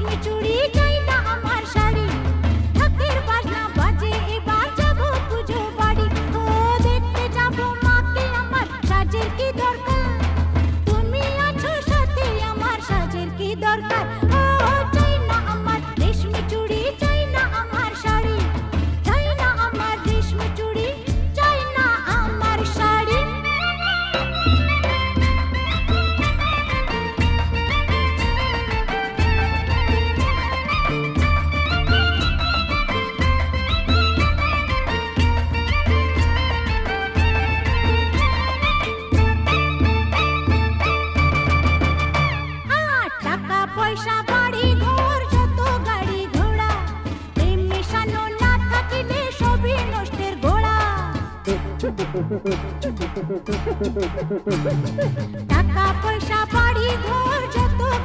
রেশমি চুড়ি চাই না আমার শাড়ি, ঢাকের বাজনা বাজে এবার যাবো পুজো বাড়ি। ও দেখতে যাবো মাকে আমার, সাজের কি দরকার, তুমি আছো সাথে আমার, সাজের কি দরকার। ও চাই না আমার রেশমি চুড়ি, চাই না আমার শাড়ি, চাই না আমার রেশমি চুড়ি, চাই না আমার শাড়ি। টাকা পয়সা বাড়ি ঘর যত গাড়ি ঘোড়া, প্রেম মেশানো না থাকিলে সবই নষ্টের গোড়া। টাকা পয়সা বাড়ি ঘর